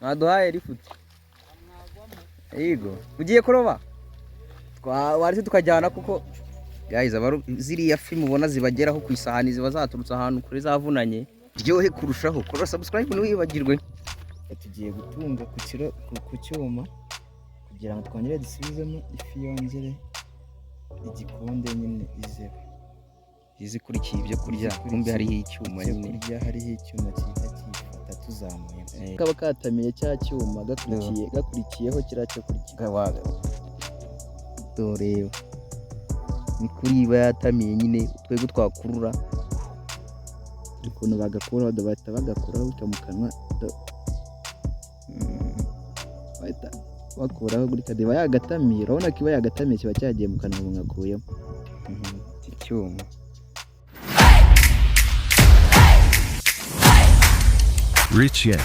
Mwaduhaye rifuti. Yego. Ugiye kuroba? Warisi tukajyana kuko guys ziriya fi mubona zibageraho ku isahani ziba zaturutse ahantu kuri zavunanye. Ryohe kurushaho. Kora subscribe ntiwibagirwe. Tugiye gutunga ku cyuma kugira ngo twongere dusubizemo ifi yongere igikonde nyine izeho. Izikurikiye ibyo kurya kumbe hariho icyuma nyine. Kurya hariho icyuma cyifata tuzamuye. Kaba katamiye cya cyuma gakurikiyeho kira cyo kurya. Dore ni kuri iba yatamiye nyine twego twakurura. Ukuntu bagakuraho bahita bagakuraho bityo mu kanwa. Bahita bakuraho guri kadeba yagatamiye. Urabona ko iba yagatamiye kiba cyagiye mu kanwa ngakuyemo. Icyuma. Richien,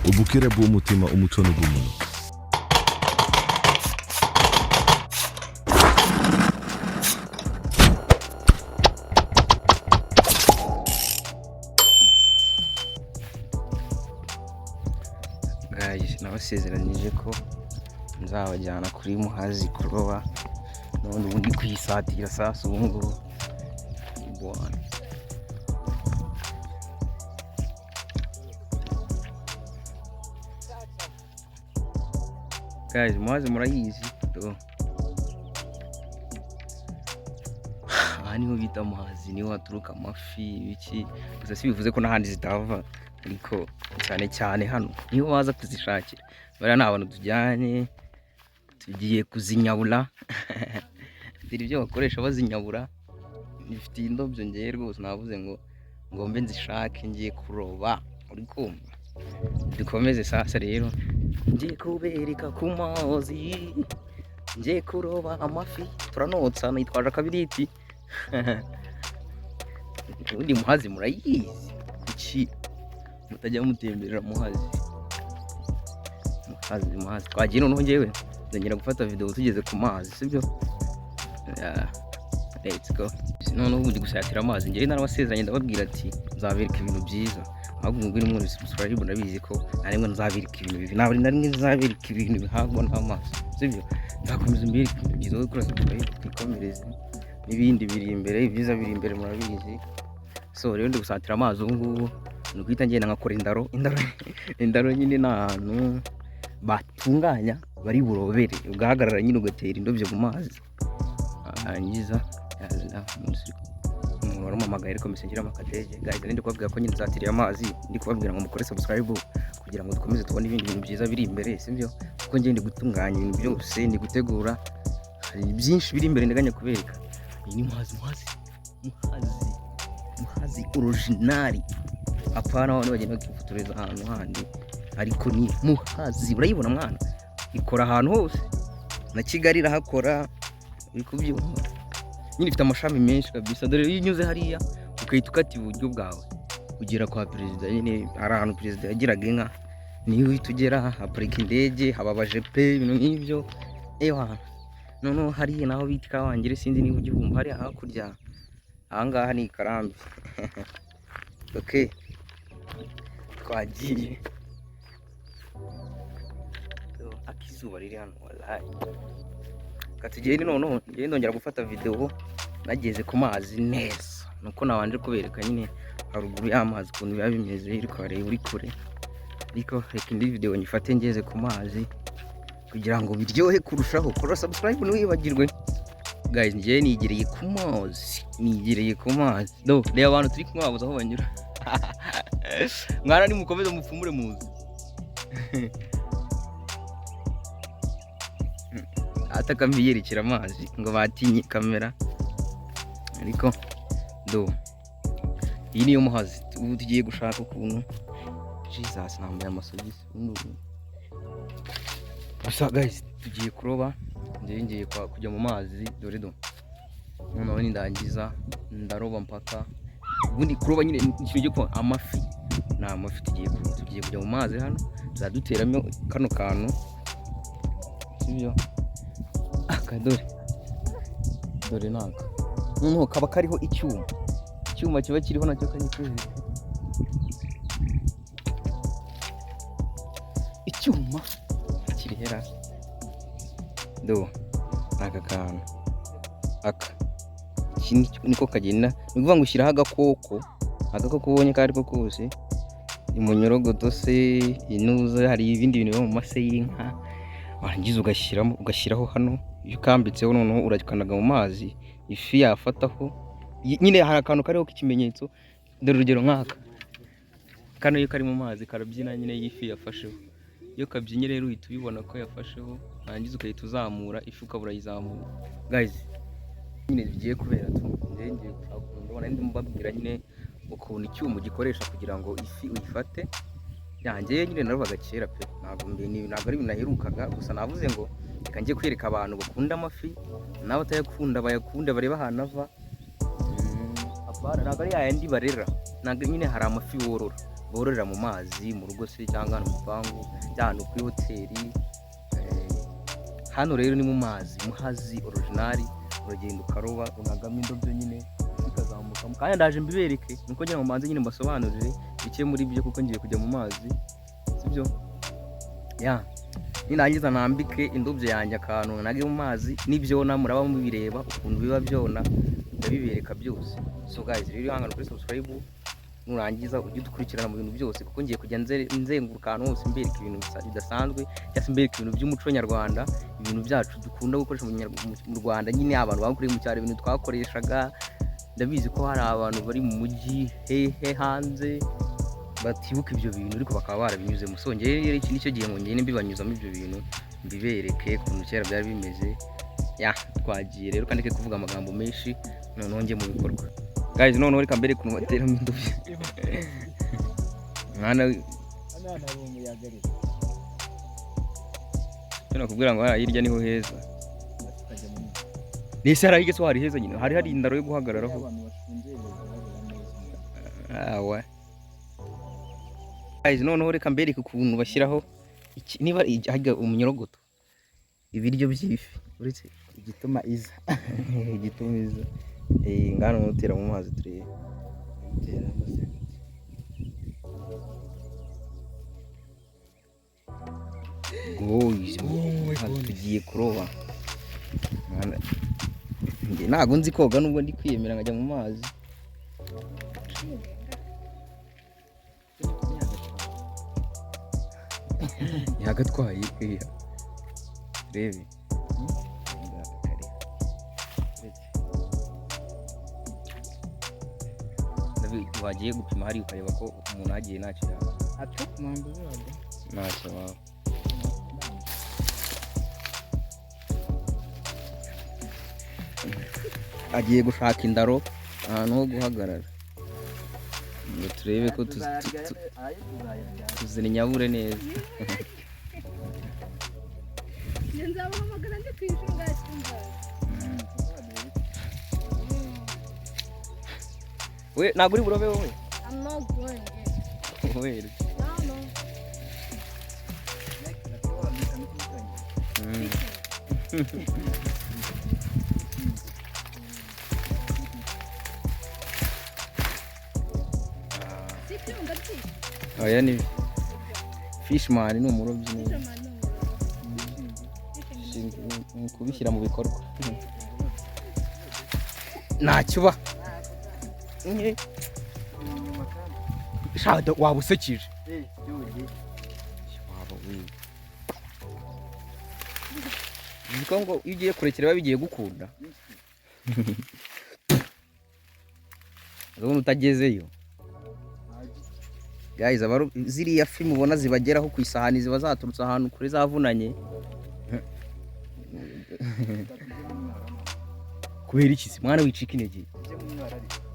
ubukire bw'umutima umuco n'ubumuntu. Guys, nabasezeranyije ko nzabajyana kuri Muhazi kuroba none ubundi kuyisatira sasa ubungubu. Bwana guys, Muhazi murayizi aha niho bita Muhazi, niho haturuka amafi ibiki, gusa si bivuze ko n'ahandi zitava, ariko cyane cyane hano niho baza kuzishakira. Bariya ni abantu tujyanye, tugiye kuzinyabura. Dore ibyo bakoresha bazinyabura. Nifitiye indobyo ngiye rwose, navuze ngo ngombe nzishake ngiye kuroba. Uri kumva? Dukomeze sasa rero, ngiye kubereka ku mazi, ngiye kuroba amafi. Turanotsa, nitwaje akabiriti. Ubundi Muhazi murayizi, kuki mutajya mutemberera Muhazi? Muhazi twagiye noneho ngewe ndongera gufata video tugeze ku mazi, sibyo? Let's go. Noneho ubundi gusatira amazi, ngewe narabasezeranye ndababwira ati nzabereka ibintu byiza. Ahubwo ngwino muri subscribe nabizi ko narimwe nzabereka ibintu bibi, nabari narimwe nzabereka ibintu bihagwa n'amazi, sibyo? Nzakomeza imbere ibintu byiza gukora subscribe twikomereze n'ibindi biri imbere, ibyiza biri imbere murabizi. So rero ndi gusatira amazi ubungubu ni guhita ngenda ngakora indaro nyine n'ahantu batunganya bari burobere, ugahagarara nyine ugatera indobyo mu mazi. Angiza umuntu waramamagaye ariko mesengera amakadege. Guys, ndi kubabwira ko nyine nzatiriye amazi, ndi kubabwira ngo mukore subscribe kugira ngo dukomeze tubone ibindi bintu byiza biri imbere, sibyo? Kuko ngende gutunganya ibintu byose, ndi gutegura, hari byinshi biri imbere ndaganya kubereka. Iyi ni Muhazi original. Apana abantu bagenda kwifotoreza ahantu handi, ariko ni Muhazi. Urayibona mwana, ikora ahantu hose, na Kigali irahakora. Uri kubyumva? Nyine ifite amashami menshi kabisa. Dore iyo unyuze hariya ukahita ukata iburyo bwawe ugera kwa perezida. Nyine hari ahantu perezida yagiraga inka, niyo uhita ugera, haparika indege, hababaje pe, ibintu nk'ibyo. Ewa noneho hariya naho bita Kawangire, sinzi niba ugihumva, hariya hakurya. Ahangaha ni Karambi. Okay, twagiye. Akizuba riri hano wallahi. Katugende noneho ngende ndongera gufata video nageze ku mazi neza. Nuko nabanje kubereka nyine haruguru y'amazi ukuntu biba bimeze, iri kware uri kure. Ariko reka indi video nyifate ngeze ku mazi kugira ngo biryohe kurushaho. Kora subscribe ntiwibagirwe. Guys, ngiye nigereye ku mazi. Do reba abantu turi kumwe babuze aho banyura. Mwana ni mukomeze mupfumure muzi. Atakambiyerekera amazi ngo batinye kamera, ariko do iyi niyo Muhazi. Ubu tugiye gushaka ukuntu Jesus nambaye amasogisi. Gusa guys, tugiye kuroba, ngiye kujya mu mazi. Dore do noneho nindangiza ndaroba mpaka ubundi kuroba nyine nishije ko amafi na amafi tugiye kujya mu mazi hano, tuzaduteramo kano kantu, sibyo? Dore naka noneho kaba kariho icyuma kiba kiriho nacyo kanyikuje. icyuma kirihera do aka kantu aka iki niko kagenda, ni ukuvuga ngo ushyiraho agakoko ubonye ko ariko kose, imunyorogoto se, inuza, hari ibindi bintu biba mu mase y'inka, warangiza ugashyiraho hano, iyo ukambitseho noneho urakanaga mu mazi, ifi yafataho nyine. Hari akantu kariho k'ikimenyetso, dore urugero nk'aka kano, iyo kari mu mazi karabyina nyine y'ifi yafasheho. Iyo kabyinnye rero uhita ubibona ko yafasheho, warangiza ugahita uzamura ifi ukaba urayizamura. Guys, nyine bigiye kubera ngiye ndabona ndi mbabwira nyine ukuntu icyuma gikoresha kugira ngo ifi uyifate. Yanjye nyine narubaga kera pe, ntabwo ari ibintu naherukaga, gusa navuze ngo reka njye kwereka abantu bakunda amafi, n'abatayakunda bayakunde, bareba ahantu ava. Ntabwo ari yayandi barera, ntabwo nyine hari amafi bororera mu mazi mu rugo se, cyangwa mu gipangu, cyangwa kuri hoteli. Hano rero ni mu mazi, muhazi original, uragenda ukaroba, unagamo indobyo nyine ikazamukamo. Kandi ndaje mbibereke, nuko ngira ngo mbanze nyine mbasobanurire bike muri byo, kuko ngiye kujya mu mazi, sibyo? Nindangiza nambike indobyo yanjye akantu nage mu mazi, n'ibyona muraba mubireba ukuntu biba byona, ndabibereka byose. So guys, rero hangana kuri subscribe, nurangiza ujye dukurikirana mu bintu byose, kuko ngiye kujya nzenguruka ahantu hose mbereka ibintu bidasanzwe, cyangwa mbereka ibintu by'umuco nyarwanda, ibintu byacu dukunda gukoresha mu Rwanda, nyine abantu bakuriye mu cyaro, ibintu twakoreshaga. Ndabizi ko hari abantu bari mu mujyi hehe hanze batibuka ibyo bintu, ariko bakaba barabinyuze mu songere. Rero iki nicyo gihe ngende mbibanyuzamo ibyo bintu, mbibereke ukuntu kera byari bimeze. Twagiye rero, kandi kuvuga amagambo menshi, noneho njye mu bikorwa. Guys, noneho reka mbere ukuntu bateramo indobyo. Mwana nakubwira ngo hirya niho heza. Nese hari igese hari heza nyine, hari indaro yo guhagararaho. Guys, noneho reka mbereke ukuntu bashyiraho niba hajya umunyorogoto, ibiryo by'ifi, uretse igituma iza ngano mutera mu mazi tureye. Tugiye kuroba. Ntabwo nzi koga, nubwo ndi kwiyemera nkajya mu mazi. Yagatwaye rebe. Wagiye gupima hari ukareba ko umuntu agiye ntacyo yaba. Ntacyo waba. Agiye gushaka indaro ahantu ho guhagarara, ngo turebe ko tuzira inyabure neza. We ntabwo uri burobe wowe? I'm not going yet. Wait. Oya ni Fishman ni umurobyi neza. Kubishyira mu bikorwa. Ntacyo shada waba usekije. Niko ngo iyo ugiye kurekera bigiye gukunda. Urabona utagezeyo. Guys, ziriya fi mubona zibageraho ku isahani ziba zaturutse ahantu kuri zavunanye. Kubera iki se mwana wicika intege?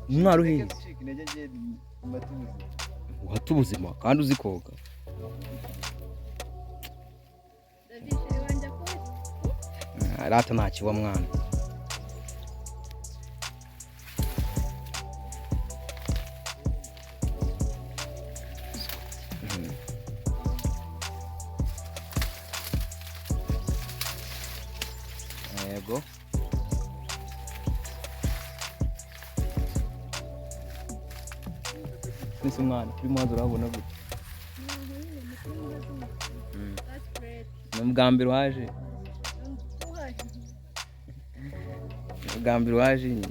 Umwaro heza. Uhata ubuzima kandi uzi koga. Rata ntakiba mwana. Yego. Nisi mwana kuri mazi urabona gute? ubwa mbere waje ubwa mbere waje nyine.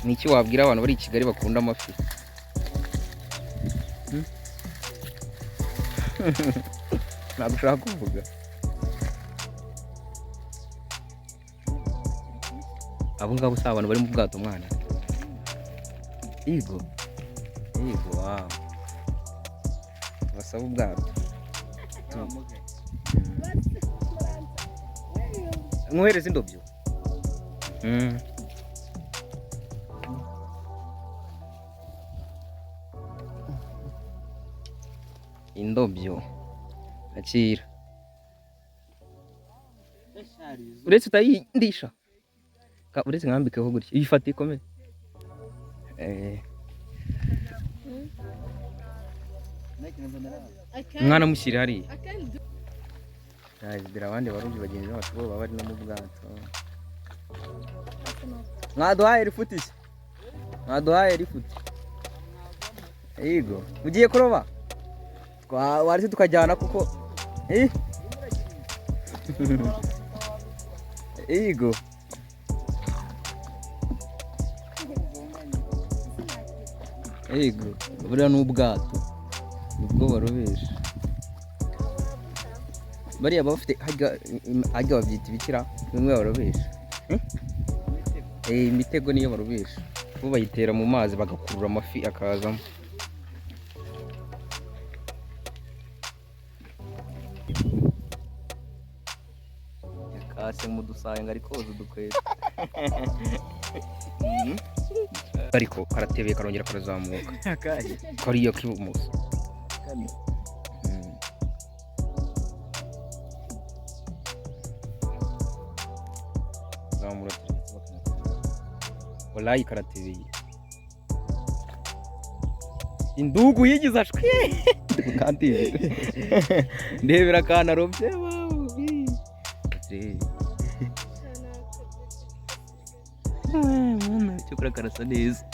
Ni iki wabwira abantu bari i Kigali bakunda amafi? Ntabwo ushaka kuvuga. Abo ngabo si abantu bari mu bwato mwana. Yego wawu, basaba ubwato. Mwohereze indobyo. Indobyo akira, uretse utayindisha uretse nkambikeho gutya ibifata ikomeye. Umwana mushyire hariya. Dore abandi barundi bagenzi bacu bo baba bari no mu bwato. Mwaduhaye rifuti se? Mwaduhaye rifuti? Yego mugiye kuroba? Waretse tukajyana kuko yego buriya n'ubwato nibwo barobesha. Bariya bafite hajya babyita ibikira bimwe barobesha. Imitego niyo barobesha, bo bayitera mu mazi bagakurura amafi akazamo. Yakase mu dusanga ari koza udukweta. Ariko karatebeye karongera karazamuka. Kariyo k'ibumoso. Zamura wallahi karatebeye. Indugu yigize ashwi. Kantiye. Ndebera kana robye cyokora karasa neza.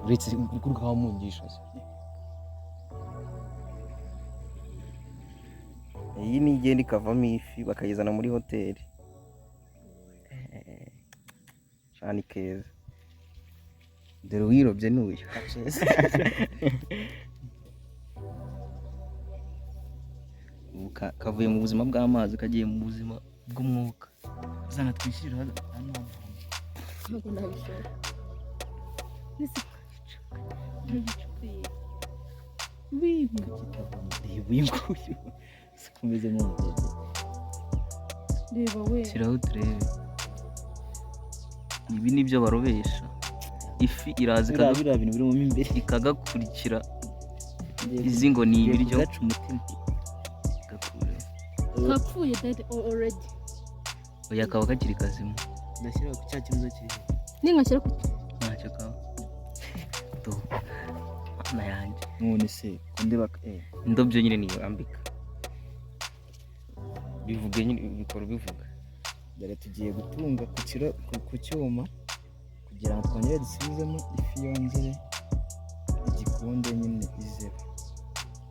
Uretse kuruka wamungisha. Iyi ni igenda ikavamo ifi bakayizana muri hoteli. Shani keza. Dore wirobye n'uyu. Kavuye mu buzima bw'amazi kagiye mu buzima bw'umwuka. Uzana twishyirira hano. Ntabwo nabishobora. W'inguyu sikumeze nk'umugezi. Reba we. Shyiraho turebe. Ibi nibyo barobesha. Ifi iraza biriya bintu biri mu imbere ikagakurikira. Izi ngo ni ibiryo. Gaca umutima. Kapfuye dead already. Oya kaba kakiri kazima. Ndashyira ku cya kibazo kiri. Ningashyira ku ntacyo kaba. Ana yanjye. None se kunde bak indobyo nyine niyo ambika. Bivuge nyine bikora bivuga. Dore tugiye gutunga ku cyuma kugira ngo twongere dusubizemo ifi yongere igikonde nyine izeho.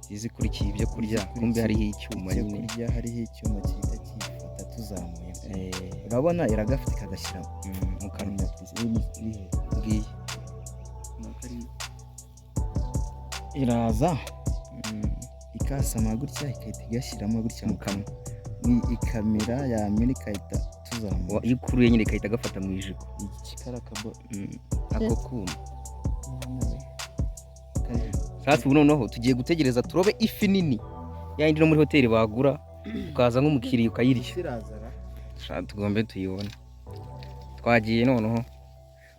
Izikurikiye ibyo kurya kumbe hariho icyuma nyine. Kurya hariho icyuma cyita kifata tuzamuye. Urabona iragafite kagashyira mu kanwa ngiye. Iraza ikasama gutya ikahita igashyiramo gutya mu kanwa. Ni ikamera yamira ikahita tuzamuye. Ikuruye nyine ikahita gafata mu ijipo. Igikarakabo ako kuma. Sasa ubu noneho tugiye gutegereza turobe ifi nini yayindi no muri hoteli bagura ukaza nk'umukiriya ukayirya. Tugombe tuyibone. Twagiye noneho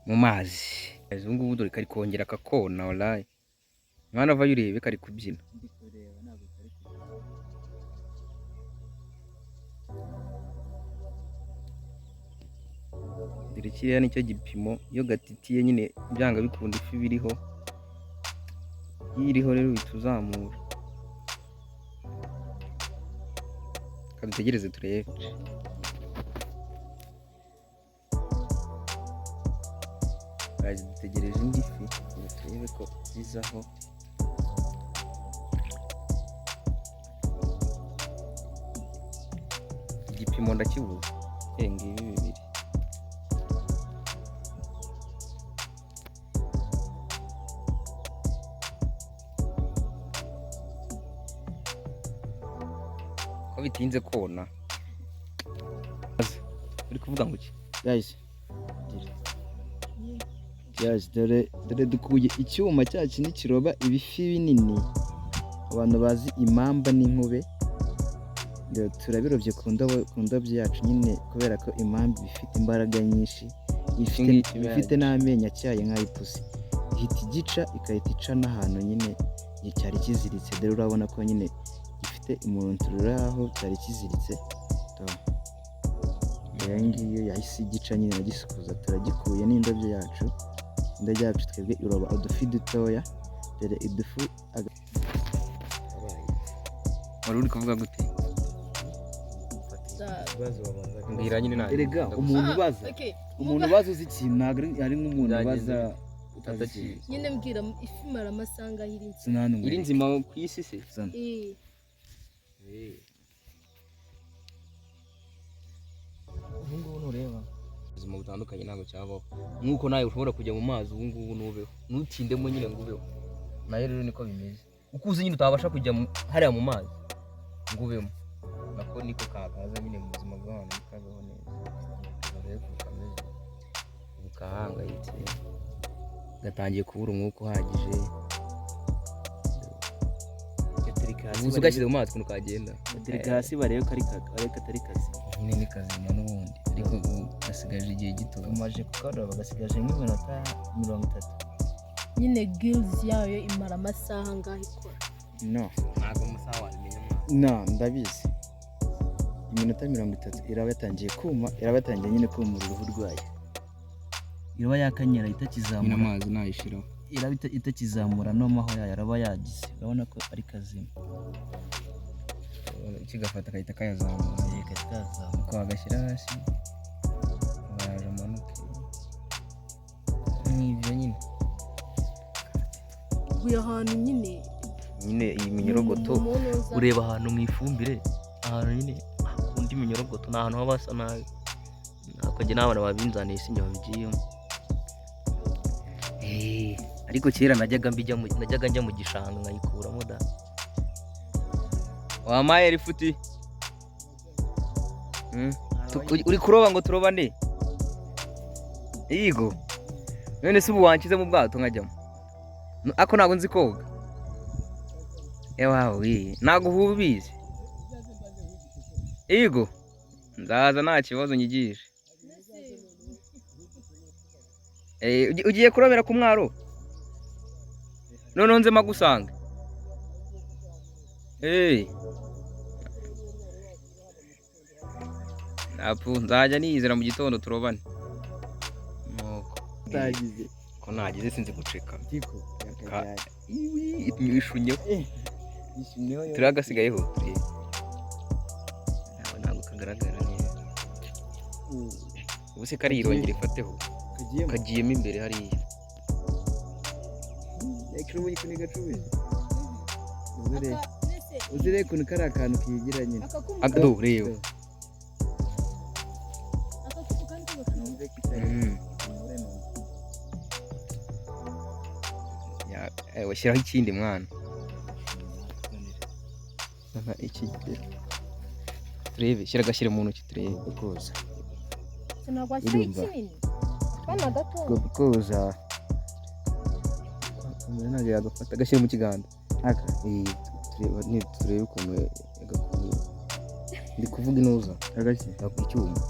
mu mazi. Ubu ngubu dore kari kongera kakona wallahi. Mwana ava yurebe kari kubyina. Dore kiriya nicyo gipimo iyo gatitiye nyine byanga bikunda ifi biriho. Iriho rero bituzamura. Kadutegereze turebe. guys dutegereje indi fi ngo turebe ko zizaho. Igipimo ndakibuze ngibi bibiri. Ko bitinze kona uri kuvuga ngo iki guys dore dukuye icyuma cyacu nikiroba ibifi binini abantu bazi imamba n'inkube. Turabirobye ku ndobyo yacu nyine kubera ko impamvu ifite imbaraga nyinshi, ifite n'amenyo atyaye nk'ay'ipusi, ihita igica ikahita ica n'ahantu nyine cyari kiziritse. Dore urabona ko nyine gifite umurontorero aho cyari kiziritse. Iyo ngiyo yahise igica nyine iragisukuza. Turagikuye n'indobyo yacu. Indobyo yacu twebwe iroba udufi dutoya. Dore udufu wari uri kuvuga gute? Mbwira nyine nawe. Erega umuntu baza uzi ikintu ntabwo ari nk'umuntu baza utazi. Nyine mbwira ifi mara amasanga iri nzima ku isi se. Ubu ngubu ntureba ubuzima butandukanye ntabwo cyabaho nk'uko nawe ushobora kujya mu mazi ubu ngubu nubeho ntutindemo nyine ngo ubeho. Nayo rero niko bimeze uko uzi nyine utabasha kujya hariya mu mazi ngo ubemo nako niko kakaza nyine mu buzima bw'abantu bikabeho neza. Rero kameze ubu kahangayitse gatangiye kubura umwuka uhagije. Ubuze ugashyize mu mazi ukuntu kagenda gatereka hasi barebe ko atari kazi nyine ni kazima n'ubundi ariko gasigaje igihe gito. umaze kukaroba bagasigaje nk'iminota 30. nyine gills yayo imara amasaha angahe ikora? Ntabwo amasaha wabimenya ndabizi iminota 30 iraba yatangiye kuma, iraba yatangiye nyine kumura uruhu rwayo, iraba yakanyera itakizamura amazi nayishiraho, iraba itakizamura nomaho yayo araba yagize. Urabona ko ari kazima kigafata kahita kayazamura uko wagashyira hasi waje amanuke n'ibyo nyine. Uyu ahantu nyine iyi minyorogoto ureba ahantu mu ifumbire ahantu nyine undi minyorogoto ni ahantu haba hasa nabi nakongera n'abana babinzaniye isi njya babigiyemo. Ariko kera najyaga njya mu gishanga nkayikuramo da. Wamaye rifuti uri kuroba ngo turobane yigo none se ubu wankize mu bwato nkajyamo ako ntabwo nzi koga ewawe ntabwo ubizi yigo ndaza nta kibazo nyigisha. Ugiye kurobera ku mwaro noneho nzema gusanga nzajya niyizera mu gitondo turobane utagize ko nagize sinzi guceka tiko yishunyeho turi agasigayeho ntabwo kagaragara neza. Ubu se kari irongera ifateho kagiyemo imbere hariya ekirumuri kuniga cumi uzire kuntu kari akantu kigira nyine akado rero washyiraho ikindi mwana iki turebe shyira agashyira mu ntoki turebe koza koza ntabwo yagafata agashyira mu kiganza turebe ukuntu yagakuye. Ndi kuvuga inuza agashyira ku cyuma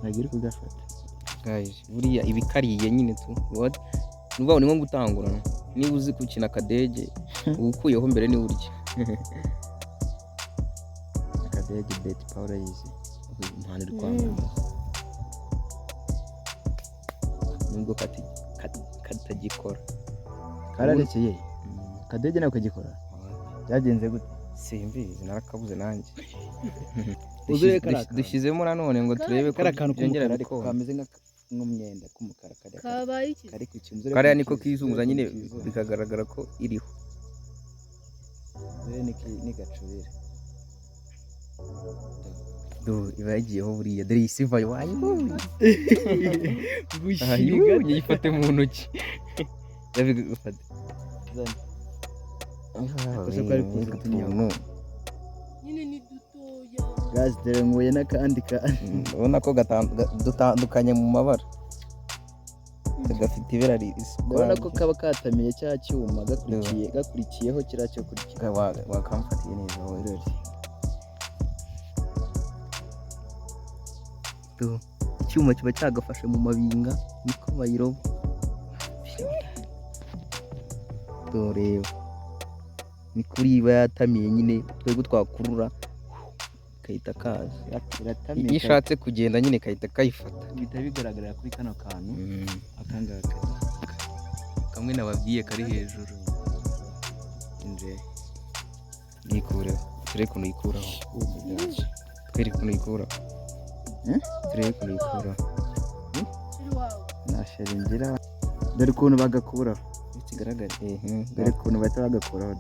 ntabwo iri kugafata guys. Buriya ibikariye nyine nubaho ni nko gutangurana niba uzi gukina akadege ukuyeho mbere ni urya akadege beti Paula yize impano iri kwamamaza nubwo katagikora kararekeye akadege nako kagikora byagenze gute simbizi narakabuze nanjye dushyizemo nanone ngo turebe ko kariya kantu byongera k'umukara ariko bikona. kameze nk'umwenda k'umukara kabaye iki kari ku kintu kariya niko kizunguza nyine bikagaragara ko iriho. ni gacurire Iba yagiyeho buriya dore iyi siva wayibonye gushyira yifate mu ntoki yabigafate nyine ni dutoya gazi dore nguye n'akandi ubona ko dutandukanye mu mabara gafite ibara risa urabona ko kaba katamiye cya cyuma gakurikiyeho kiriya cyo kurya wakamfatiye neza wowe. Icyuma kiba cyagafashe mu mabinga niko bayiroba. Dore ni kuri iba yatamiye nyine twebwe twakurura kayita kaza iyo ishatse kugenda nyine kahita kayifata. bihita bigaragarira kuri kano kantu akangaka Kamwe nababwiye kari hejuru inje nikureho turebe ukuntu yikuraho. Twereke ukuntu yikuraho turebe ukuntu yikuraho. nasheri ngira dore ukuntu bagakuraho Kigaragara dore ukuntu bahita bagakuraho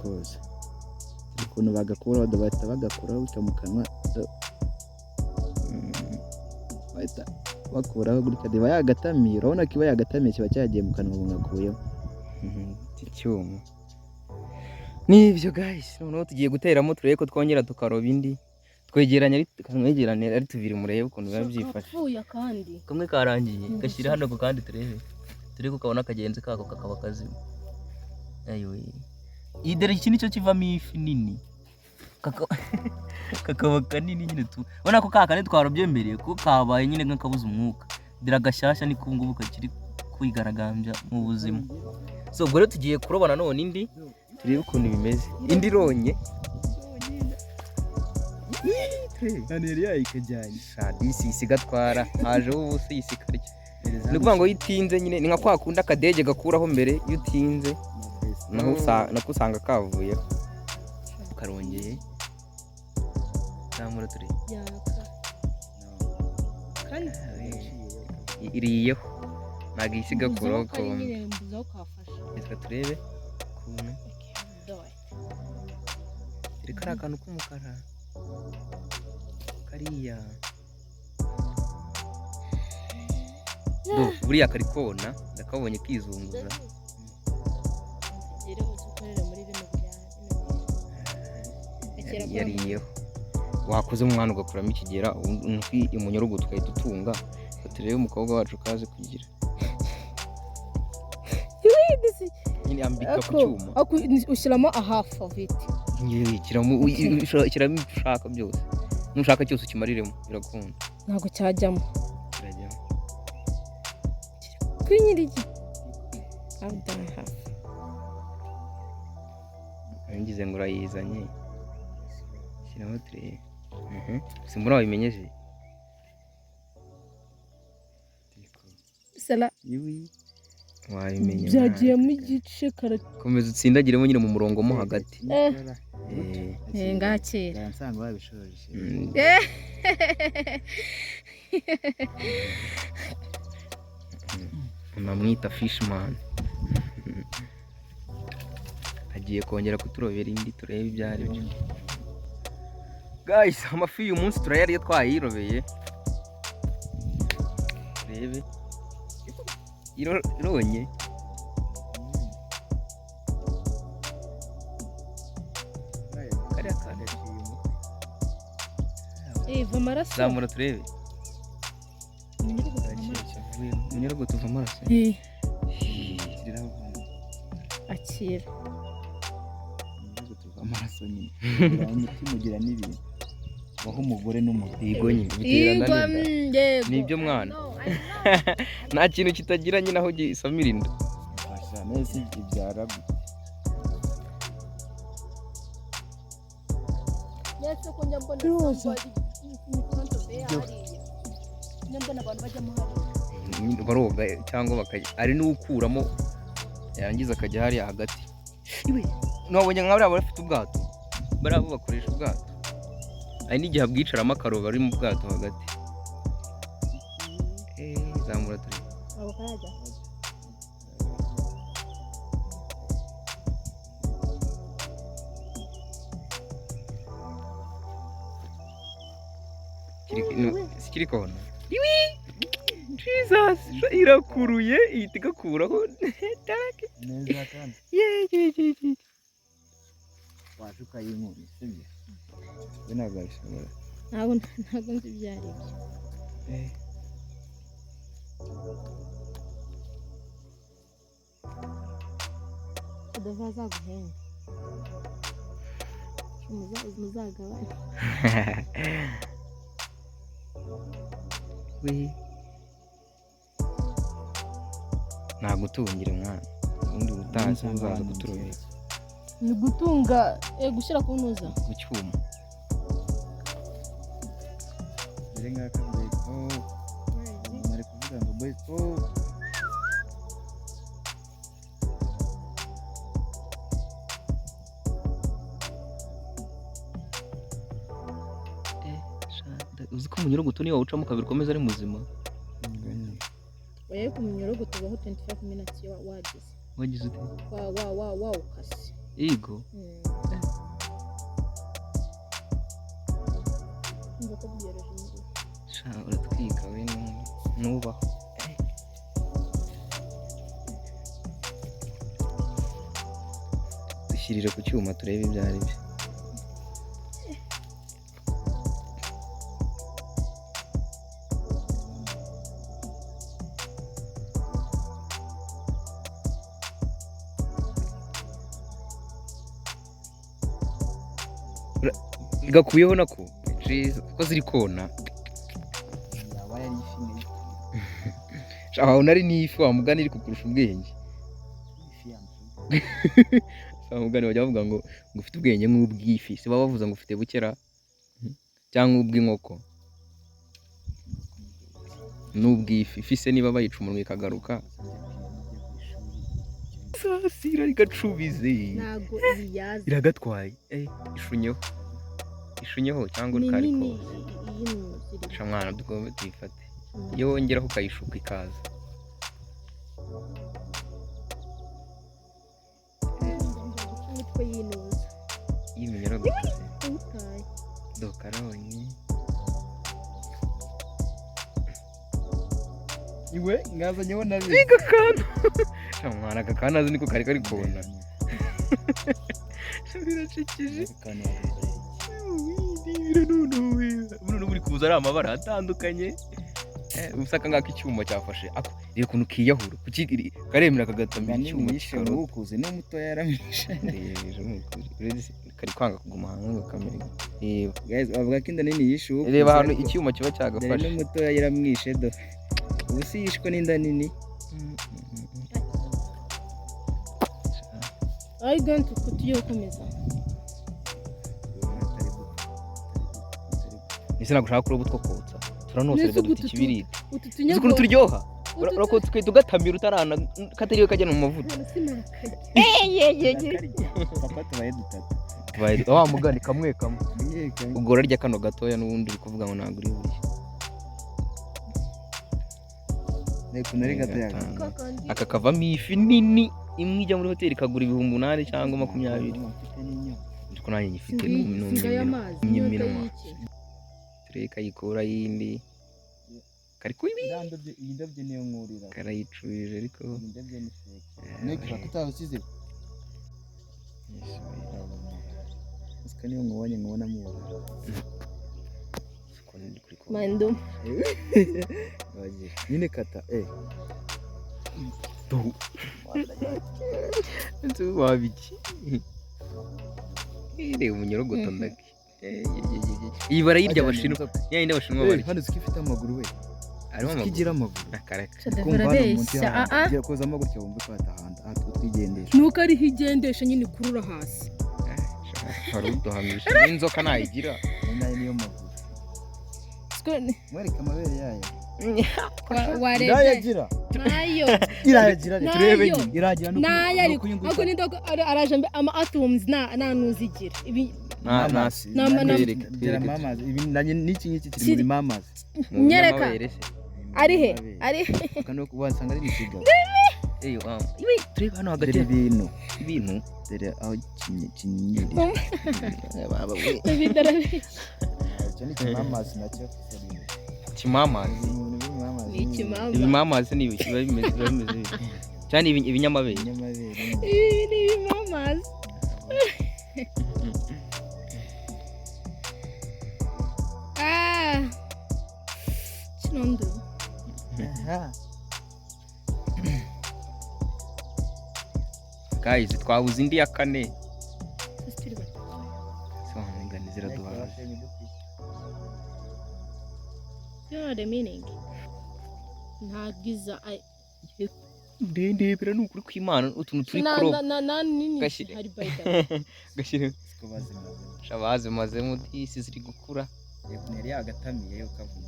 koza dore ukuntu bagakuraho bahita bagakuraho bityo mu kanwa bahita bakuraho gutya diba yagatamiye urabona ko iba yagatamiye kiba cyagiye mu kanwa bungakuyeho iki cyuma. Nibyo guys, noneho tugiye guteramo turebe ko twongera tukaroba indi twegeranye ari tubiri murebe ukuntu biba byifashe. Kamwe karangiye gashyira hano ku kandi turebe ko kabona akagenzi kako kakaba kazima. Ayiwe idere iki nicyo kivamo ifi nini kakaba kanini nyine tu ubona ko kakane twarobye mbere ko kabaye nyine nk'akabuza umwuka dira gashyashya ni kungubu kakiri kwigaragambya mu buzima. So ubwo rero tugiye kuroba nanone indi turebe ukuntu bimeze. Indi ronye yari yayikajyanye disi isigatwara hajeho ubusa yisikarya. Ni ukuvuga ngo yitinze nyine ni nka kwa kundi akadege gakuraho mbere iyo utinze nako usanga kavuyeho karongeye namura turi iriyeho ntabwo isiga kuraho kombe. Reka turebe ukuntu reka ari akantu k'umukara kariya buriya kari kona ndakabonye kizunguza. Yariyeho wakoze umwana ugakuramo ikigera umunyorogo tukahita utunga turebe umukobwa wacu kaze kugira nyine ambika ku cyuma ushyiramo ahafu of it shyiramo ibyo ushaka byose nushaka cyose ukimariremo birakunda. ntabwo cyajyamo kirajyamo kuri nyirigi ngize ngo urayizanye shyiramo turebe simbona wabimenyeje sala wabimenye byagiye mu gice komeza utsindagiremo nyine mu murongo mo hagati. ngakera nsanga babishoje unamwita fishman agiye kongera kuturobera indi turebe ibyo ari byo. Guys, amafi uyu munsi turayariye twayirobeye turebe ironye iva amaraso zamura turebe umunyorogo tuva amaraso akira tuva amaraso nyine umutima ugira n'ibintu waho umugore n'umugabo yego nyine biterana n'inda nibyo mwana nta kintu kitagira nyine aho gisamira inda fasha nese ibyara yese ko njya mbona baroga cyangwa ari n'ukuramo yarangiza akajya hariya hagati. Nabonye nka bariya bafite ubwato bariya bo bakoresha ubwato, hari n'igihe abwicaramo akaroba ari mu bwato hagati. Zamura turi sikiri kona. Jesus, irakuruye ihita igakuraho. neza kandi waje ukayinkura sibyo we ntabwo wabishobora. ntabwo nzi ibyo ari byo. udava zaguhenda muzagabane. Nagutungire mwana ubundi utazi uzaza kuturobera. Ni gutunga gushyira ku ntuza Ku cyuma. dore ngaka beto nari kuvuga ngo beto Uzi ko umunyorogoto niyo wawucamo kabiri ukomeza ari muzima. oya ku munyorogoto baho 25 minutes wagize Wagize ute? ukase. Yego. Umva ko byoroshye. Sha uratwika we nubaho. Dushyirire ku cyuma turebe ibyo ari byo. Gakuyeho nako kuko ziri kona. yaba yari ifi Shaho nari n'ifi wa mugani iri kukurusha ubwenge. ifi yamuze Sa mugani bajya bavuga ngo ufite ubwenge nk'ubw'ifi. Si baba bavuze ngo ufite bukera cyangwa ubw'inkoko. N'ubw'ifi. Ifi se niba bayica umunwa ikagaruka. Sasira rigacubize. Ntago iyaza. Iragatwaye. Ishunyeho. Ishunyeho cyangwa ukari ko. Sha mwana dugomba tuyifate. Iyo wongeraho ukayishuka ikaza. Nitwe yinuza. Y'iminyoro gutse. Utaye. Dokaroni. iwe ngazanyeho nabi Biga kana. Sha mwana kakana azi niko kari kona. Biracikije. Buno buri kuza ari amabara atandukanye. Usaka ngaka icyuma cyafashe. Reba kuntu kiyahura. Kuki karemera kagatambira icyuma yishe n'ukuze no muto yaramishe. Kari kwanga kuguma hantu kamera. Guys bavuga ko inda nini yishe uko. Reba hano icyuma kiba cyagafashe. No muto yaramwishe do. Ubu si yishwe n'inda nini. Are you going to kutuyo komeza? Nise nagushaka kuri ubutwo kotsa. Turanosera duti kibiriti. Ututunya ko turyoha. Urakotse kwe tugatamira utarana katariyo kajya mu mavuta. Papa tubaye dutatu. Tubaye wa mugani kamwe kamwe. Ubwo rarya kano gatoya n'ubundi uri kuvuga ngo naguri buri. Neko nari gatoya. Aka kavamo ifi nini imwe ijya muri hoteli kagura 800 cyangwa 20. Ndiko nanjye nyifite n'umwe. Tureka yikora yindi. Kari kuibi. Indabyo niyo nkurira. Karayicurije ariko. Indabyo ni fake. Neko kutabusize. Sika niyo nkubonye nkubona mubara. Mando. Baje. Nyine kata Do. Nzu wabiki. Ire umunyorogoto ndaki. Iyi barayirya abashinwa. Yayindi abashinwa bari. Hano zikifite amaguru we. Arimo amaguru. Kigira amaguru. Akareka. Barabeshya. Giye kozamo gutya wumve ko atahanda twigendesha. Nuko ari higendesha nyine kurura hasi. Hari uduhamisha n'inzoka nayigira. Nayo niyo maguru. Mwereka amabere yayo. warebye irayagira nayo irayagira turebe nayo nyine. iragira nayo ariko ako ni doko araje ama atoms na nuzigira ibi nasi gira mamazi ibi nanye n'iki ngiki kiri muri mamazi nyereka ari he kano kubasanga ari bisiga ibi turebe hano hagati ibintu dore aho kinyiri baba we bidarabe cyo ni kimamazi nacyo kimamazi ibimamazi ni ibiki biba bimeze cyane ibinyamabere ibi ni ibimamazi kinondo guys twabuze indi ya kane sistiri bata ngani ziraduhaza you know the meaning ntagiza ndebera n'ukuri kw'Imana utuntu turi na crop na na nini Gashire. hari baita gashire shabaze maze mutisi ziri gukura yari yagatamiye yo kavuga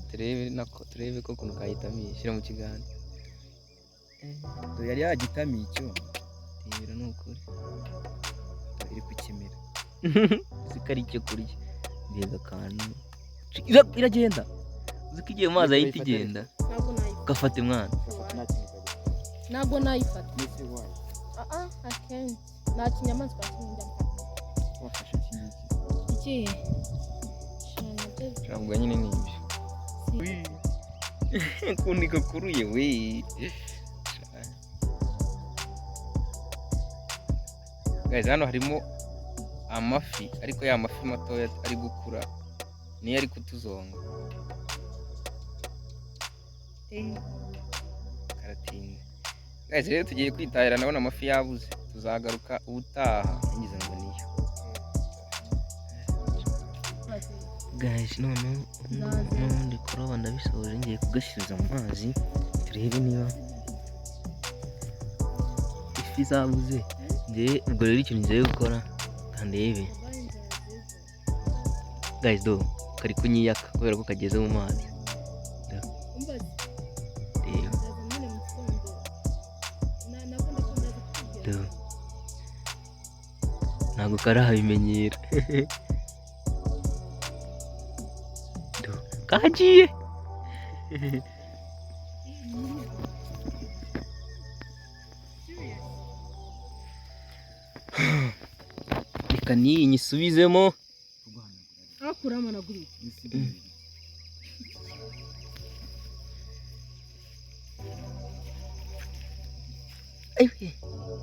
turebe ko kuno kahitamiye shira mu kiganza to yari yagitamiye icyo ndebera n'ukuri iri kukimira zikari cyo kurya mbega kantu iragenda zikigiye mazi ahita igenda ntabwo nayifata gafate mwana ntabwo nayifata akenshi nta kinyamaswa kinjya wafashe kiniki ikihe ntabwo nyine ni ibyo kundi gakuruye we guys hano harimo amafi ariko ya mafi matoya ari gukura niyo ari kutuzonga karatinda guys rero tugiye kwitahira nabona amafi yabuze tuzagaruka ubutaha ngize ngo niyo guys none ndi kuroba ndabisoje ngiye kugashyiriza mu mazi turebe niba ifi zabuze ngiye ubwo rero ikintu ngiye gukora kandebe guys do kari kunyiyaka kubera ko kageze mu mazi ntabwo karabimenyera kagiye reka niyi nyisubizemo akuramo naguru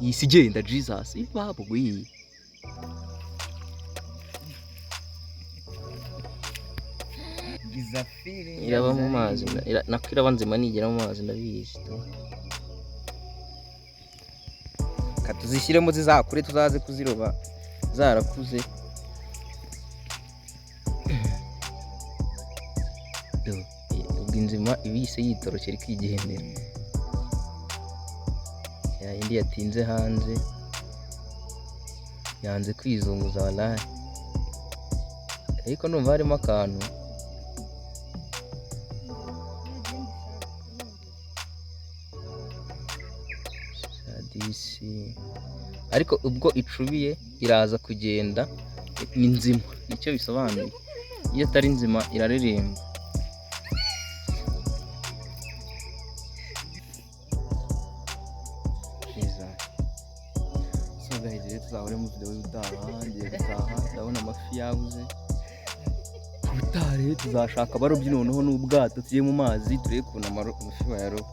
iyi si igenda Jesus ibabo we iraba mu mazi nako iraba nzima nigera mu mazi ndabizi katuzishyiremo zizakure tuzaze kuziroba zarakuze ubwo inzima ibise yitorokera ikigendera yindi yatinze hanze yanze kwizunguza walahi ariko numva harimo akantu ariko ubwo icubiye iraza kugenda ni nzima nicyo bisobanuye iyo atari nzima iraririmba guys tuzahure mu video y'utaha ngiye gutaha ndabona amafi yabuze ubutaha rero tuzashaka abarobyi noneho n'ubwato tugiye mu mazi turebe ukuntu amafi bayaroba.